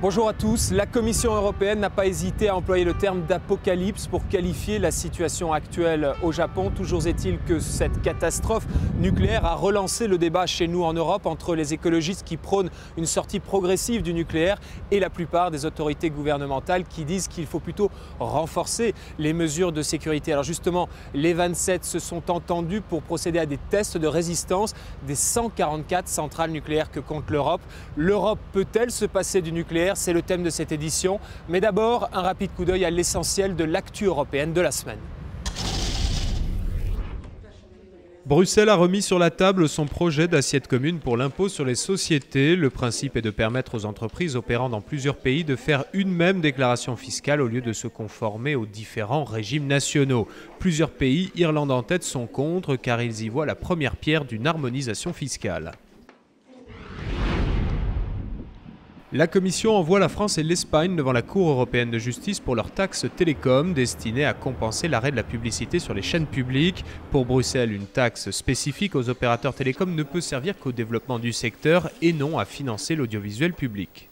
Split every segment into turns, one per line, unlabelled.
Bonjour à tous. La Commission européenne n'a pas hésité à employer le terme d'apocalypse pour qualifier la situation actuelle au Japon. Toujours est-il que cette catastrophe nucléaire a relancé le débat chez nous en Europe entre les écologistes qui prônent une sortie progressive du nucléaire et la plupart des autorités gouvernementales qui disent qu'il faut plutôt renforcer les mesures de sécurité. Alors justement, les 27 se sont entendus pour procéder à des tests de résistance des 144 centrales nucléaires que compte l'Europe. L'Europe peut-elle se passer du nucléaire ? C'est le thème de cette édition. Mais d'abord, un rapide coup d'œil à l'essentiel de l'actu européenne de la semaine.
Bruxelles a remis sur la table son projet d'assiette commune pour l'impôt sur les sociétés. Le principe est de permettre aux entreprises opérant dans plusieurs pays de faire une même déclaration fiscale au lieu de se conformer aux différents régimes nationaux. Plusieurs pays, Irlande en tête, sont contre car ils y voient la première pierre d'une harmonisation fiscale. La Commission envoie la France et l'Espagne devant la Cour européenne de justice pour leurs taxes télécom destinées à compenser l'arrêt de la publicité sur les chaînes publiques. Pour Bruxelles, une taxe spécifique aux opérateurs télécoms ne peut servir qu'au développement du secteur et non à financer l'audiovisuel public.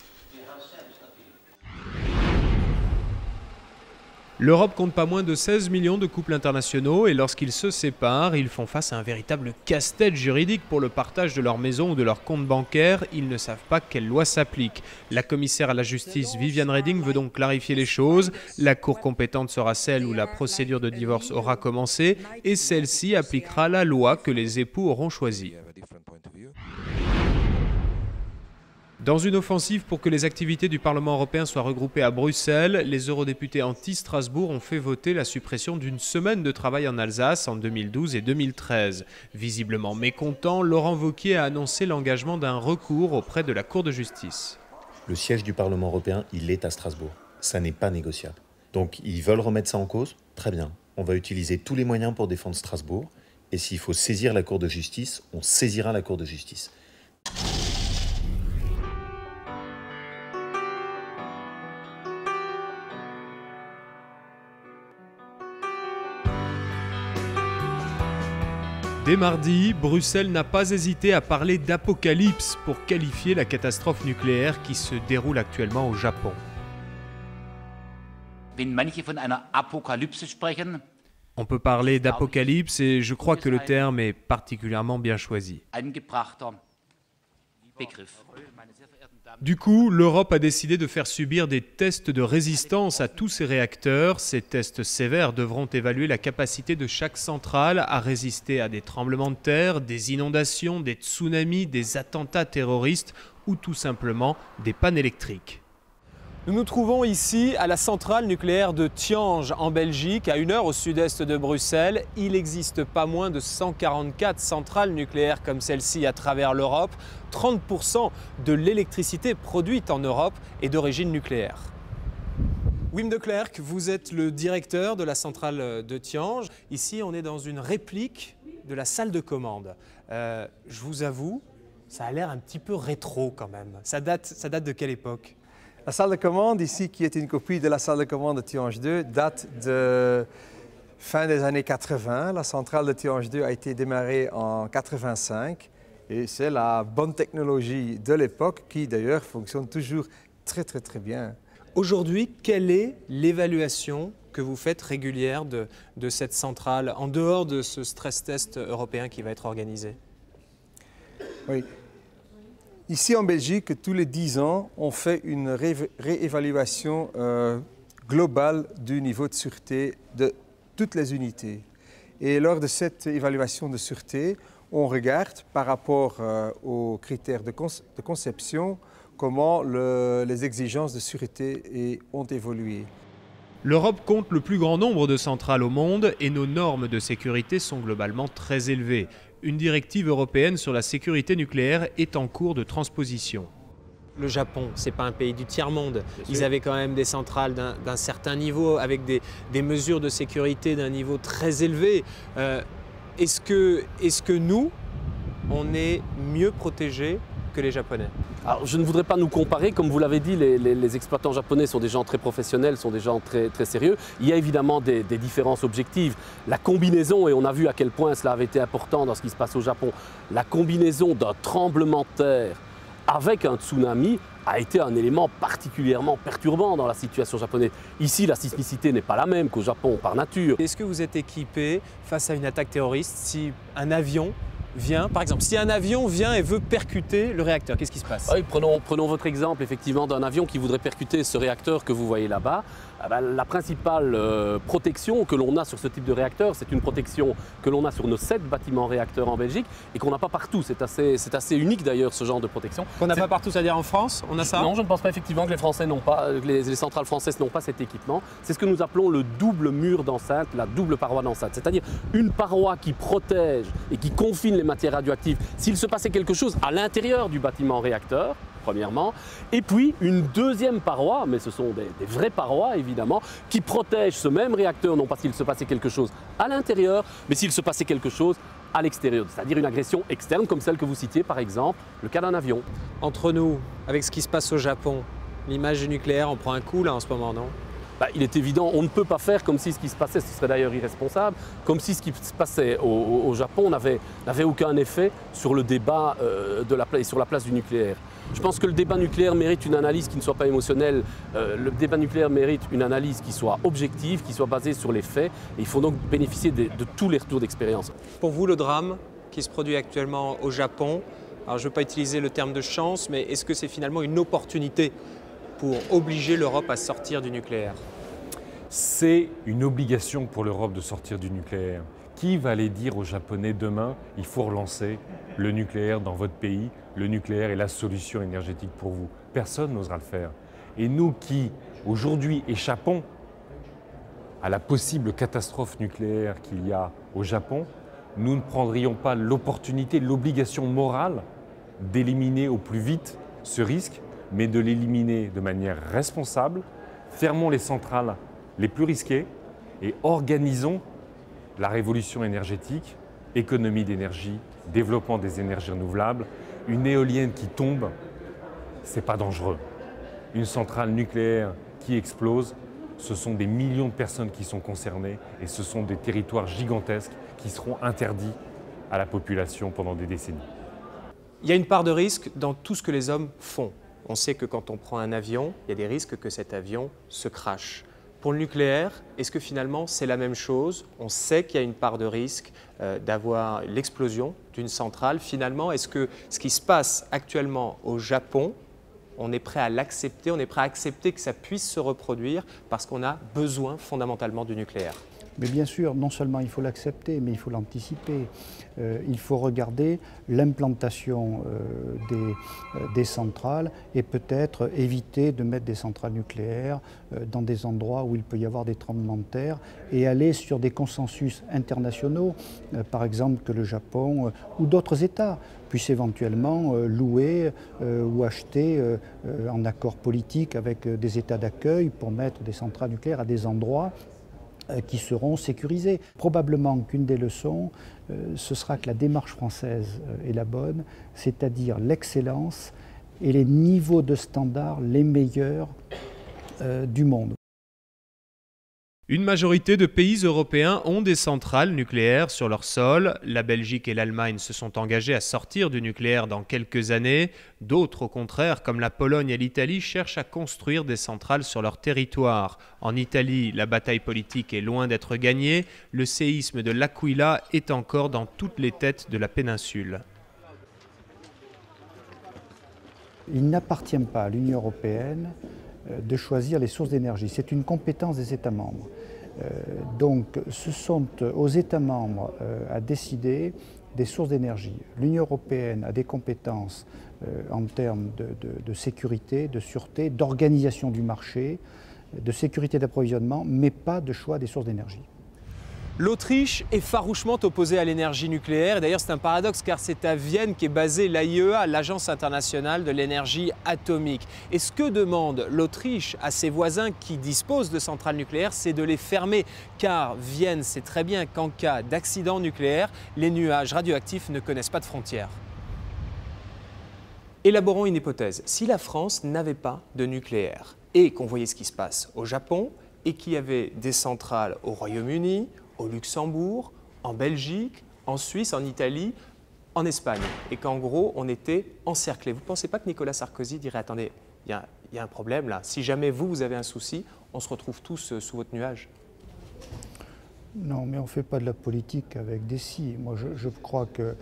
L'Europe compte pas moins de 16 millions de couples internationaux et lorsqu'ils se séparent, ils font face à un véritable casse-tête juridique pour le partage de leur maison ou de leur compte bancaire. Ils ne savent pas quelle loi s'applique. La commissaire à la justice Viviane Reding veut donc clarifier les choses. La cour compétente sera celle où la procédure de divorce aura commencé et celle-ci appliquera la loi que les époux auront choisie. Dans une offensive pour que les activités du Parlement européen soient regroupées à Bruxelles, les eurodéputés anti-Strasbourg ont fait voter la suppression d'une semaine de travail en Alsace en 2012 et 2013. Visiblement mécontent, Laurent Wauquiez a annoncé l'engagement d'un recours auprès de la Cour de justice.
Le siège du Parlement européen, il est à Strasbourg. Ça n'est pas négociable. Donc ils veulent remettre ça en cause ? Très bien. On va utiliser tous les moyens pour défendre Strasbourg. Et s'il faut saisir la Cour de justice, on saisira la Cour de justice.
Dès mardi, Bruxelles n'a pas hésité à parler d'apocalypse pour qualifier la catastrophe nucléaire qui se déroule actuellement au Japon. On peut parler d'apocalypse et je crois que le terme est particulièrement bien choisi. Du coup, l'Europe a décidé de faire subir des tests de résistance à tous ses réacteurs. Ces tests sévères devront évaluer la capacité de chaque centrale à résister à des tremblements de terre, des inondations, des tsunamis, des attentats terroristes ou tout simplement des pannes électriques.
Nous nous trouvons ici à la centrale nucléaire de Tihange en Belgique, à 1 heure au sud-est de Bruxelles. Il n'existe pas moins de 144 centrales nucléaires comme celle-ci à travers l'Europe. 30% de l'électricité produite en Europe est d'origine nucléaire. Wim de Klerk, vous êtes le directeur de la centrale de Tihange. Ici, on est dans une réplique de la salle de commande. Je vous avoue, ça a l'air un petit peu rétro quand même. Ça date de quelle époque ?
La salle de commande ici, qui est une copie de la salle de commande de Tihange 2, date de fin des années 80. La centrale de Tihange 2 a été démarrée en 85 et c'est la bonne technologie de l'époque qui d'ailleurs fonctionne toujours très bien.
Aujourd'hui, quelle est l'évaluation que vous faites régulière de cette centrale en dehors de ce stress test européen qui va être organisé ?
Oui. Ici en Belgique, tous les 10 ans, on fait une réévaluation globale du niveau de sûreté de toutes les unités. Et lors de cette évaluation de sûreté, on regarde par rapport aux critères de conception comment les exigences de sûreté ont évolué.
L'Europe compte le plus grand nombre de centrales au monde et nos normes de sécurité sont globalement très élevées. Une directive européenne sur la sécurité nucléaire est en cours de transposition.
Le Japon, ce n'est pas un pays du tiers-monde. Ils avaient quand même des centrales d'un certain niveau, avec des mesures de sécurité d'un niveau très élevé. Est-ce que nous, on est mieux protégés que les Japonais?
Alors, je ne voudrais pas nous comparer, comme vous l'avez dit, les exploitants japonais sont des gens très professionnels, sont des gens très sérieux. Il y a évidemment des différences objectives. La combinaison, et on a vu à quel point cela avait été important dans ce qui se passe au Japon, la combinaison d'un tremblement de terre avec un tsunami a été un élément particulièrement perturbant dans la situation japonaise. Ici, la sismicité n'est pas la même qu'au Japon par nature.
Est-ce que vous êtes équipé face à une attaque terroriste si un avion vient, par exemple, si un avion vient et veut percuter le réacteur, qu'est-ce qui se passe?
Oui, prenons votre exemple effectivement d'un avion qui voudrait percuter ce réacteur que vous voyez là-bas. La principale protection que l'on a sur ce type de réacteur, c'est une protection que l'on a sur nos 7 bâtiments réacteurs en Belgique et qu'on n'a pas partout. C'est assez unique d'ailleurs ce genre de protection.
Qu'on n'a pas partout, c'est-à-dire en France, on a ça?
Non, je ne pense pas effectivement que les Français n'ont pas, les centrales françaises n'ont pas cet équipement. C'est ce que nous appelons le double mur d'enceinte, la double paroi d'enceinte. C'est-à-dire une paroi qui protège et qui confine les matières radioactives s'il se passait quelque chose à l'intérieur du bâtiment réacteur, premièrement, et puis une deuxième paroi, mais ce sont des vraies parois évidemment, qui protègent ce même réacteur, non pas s'il se passait quelque chose à l'intérieur, mais s'il se passait quelque chose à l'extérieur, c'est-à-dire une agression externe comme celle que vous citiez par exemple, le cas d'un avion.
Entre nous, avec ce qui se passe au Japon, l'image du nucléaire, on prend un coup là en ce moment, non?
Il est évident, on ne peut pas faire comme si ce qui se passait, ce serait d'ailleurs irresponsable, comme si ce qui se passait au Japon n'avait aucun effet sur le débat sur la place du nucléaire. Je pense que le débat nucléaire mérite une analyse qui ne soit pas émotionnelle. Le débat nucléaire mérite une analyse qui soit objective, qui soit basée sur les faits. Et il faut donc bénéficier de tous les retours d'expérience.
Pour vous, le drame qui se produit actuellement au Japon, alors je ne veux pas utiliser le terme de chance, mais est-ce que c'est finalement une opportunité pour obliger l'Europe à sortir du nucléaire?
C'est une obligation pour l'Europe de sortir du nucléaire. Qui va aller dire aux Japonais demain, il faut relancer le nucléaire dans votre pays, le nucléaire est la solution énergétique pour vous? Personne n'osera le faire. Et nous qui, aujourd'hui, échappons à la possible catastrophe nucléaire qu'il y a au Japon, nous ne prendrions pas l'opportunité, l'obligation morale d'éliminer au plus vite ce risque, mais de l'éliminer de manière responsable. Fermons les centrales les plus risquées et organisons la révolution énergétique, économie d'énergie, développement des énergies renouvelables. Une éolienne qui tombe, c'est pas dangereux. Une centrale nucléaire qui explose, ce sont des millions de personnes qui sont concernées et ce sont des territoires gigantesques qui seront interdits à la population pendant des décennies.
Il y a une part de risque dans tout ce que les hommes font. On sait que quand on prend un avion, il y a des risques que cet avion se crache. Pour le nucléaire, est-ce que finalement c'est la même chose? On sait qu'il y a une part de risque d'avoir l'explosion d'une centrale. Finalement, est-ce que ce qui se passe actuellement au Japon, on est prêt à l'accepter, on est prêt à accepter que ça puisse se reproduire parce qu'on a besoin fondamentalement du nucléaire?
Mais bien sûr, non seulement il faut l'accepter, mais il faut l'anticiper. Il faut regarder l'implantation des centrales et peut-être éviter de mettre des centrales nucléaires dans des endroits où il peut y avoir des tremblements de terre et aller sur des consensus internationaux, par exemple que le Japon ou d'autres États puissent éventuellement louer ou acheter en accord politique avec des États d'accueil pour mettre des centrales nucléaires à des endroits qui seront sécurisés. Probablement qu'une des leçons, ce sera que la démarche française est la bonne, c'est-à-dire l'excellence et les niveaux de standards les meilleurs du monde.
Une majorité de pays européens ont des centrales nucléaires sur leur sol. La Belgique et l'Allemagne se sont engagés à sortir du nucléaire dans quelques années. D'autres, au contraire, comme la Pologne et l'Italie, cherchent à construire des centrales sur leur territoire. En Italie, la bataille politique est loin d'être gagnée. Le séisme de l'Aquila est encore dans toutes les têtes de la péninsule.
Il n'appartient pas à l'Union européenne de choisir les sources d'énergie. C'est une compétence des États membres. Donc ce sont aux États membres à décider des sources d'énergie. L'Union européenne a des compétences en termes de sécurité, de sûreté, d'organisation du marché, de sécurité d'approvisionnement, mais pas de choix des sources d'énergie.
L'Autriche est farouchement opposée à l'énergie nucléaire. Et d'ailleurs, c'est un paradoxe car c'est à Vienne qu'est basée l'AIEA, l'Agence internationale de l'énergie atomique. Et ce que demande l'Autriche à ses voisins qui disposent de centrales nucléaires, c'est de les fermer. Car Vienne sait très bien qu'en cas d'accident nucléaire, les nuages radioactifs ne connaissent pas de frontières. Élaborons une hypothèse. Si la France n'avait pas de nucléaire et qu'on voyait ce qui se passe au Japon et qu'il y avait des centrales au Royaume-Uni, au Luxembourg, en Belgique, en Suisse, en Italie, en Espagne, et qu'en gros, on était encerclés. Vous ne pensez pas que Nicolas Sarkozy dirait « Attendez, il y a un problème là. Si jamais vous avez un souci, on se retrouve tous sous votre nuage.
Non, mais on ne fait pas de la politique avec des si. Moi, je crois que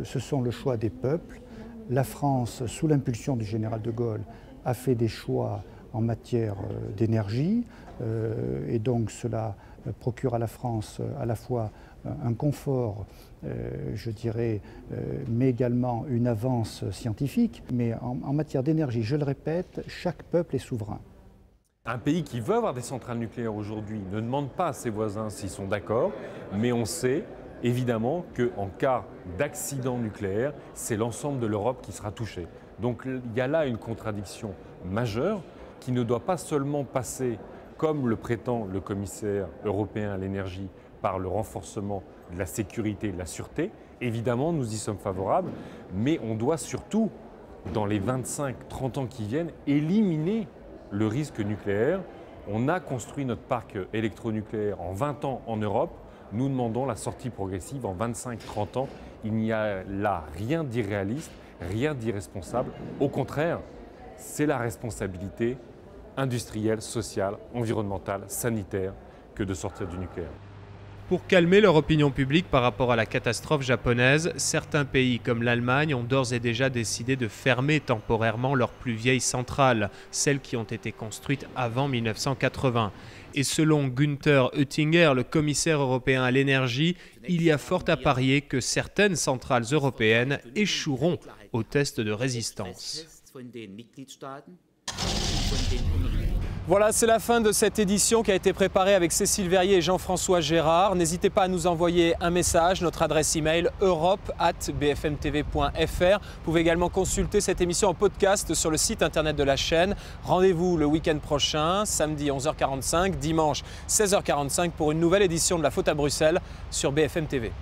ce sont le choix des peuples. La France, sous l'impulsion du général de Gaulle, a fait des choix en matière d'énergie. Et donc cela procure à la France à la fois un confort, je dirais, mais également une avance scientifique. Mais en matière d'énergie, je le répète, chaque peuple est souverain.
Un pays qui veut avoir des centrales nucléaires aujourd'hui ne demande pas à ses voisins s'ils sont d'accord, mais on sait évidemment qu'en cas d'accident nucléaire, c'est l'ensemble de l'Europe qui sera touchée. Donc il y a là une contradiction majeure qui ne doit pas seulement passer, comme le prétend le commissaire européen à l'énergie, par le renforcement de la sécurité et de la sûreté. Évidemment, nous y sommes favorables, mais on doit surtout, dans les 25-30 ans qui viennent, éliminer le risque nucléaire. On a construit notre parc électronucléaire en 20 ans en Europe. Nous demandons la sortie progressive en 25-30 ans. Il n'y a là rien d'irréaliste, rien d'irresponsable. Au contraire, c'est la responsabilité industrielle, sociale, environnementale, sanitaire que de sortir du nucléaire.
Pour calmer leur opinion publique par rapport à la catastrophe japonaise, certains pays comme l'Allemagne ont d'ores et déjà décidé de fermer temporairement leurs plus vieilles centrales, celles qui ont été construites avant 1980. Et selon Günther Oettinger, le commissaire européen à l'énergie, il y a fort à parier que certaines centrales européennes échoueront au test de résistance.
Voilà, c'est la fin de cette édition qui a été préparée avec Cécile Verrier et Jean-François Gérard. N'hésitez pas à nous envoyer un message, notre adresse email europe@bfmtv.fr. Vous pouvez également consulter cette émission en podcast sur le site internet de la chaîne. Rendez-vous le week-end prochain, samedi 11h45, dimanche 16h45 pour une nouvelle édition de La Faute à Bruxelles sur BFM TV.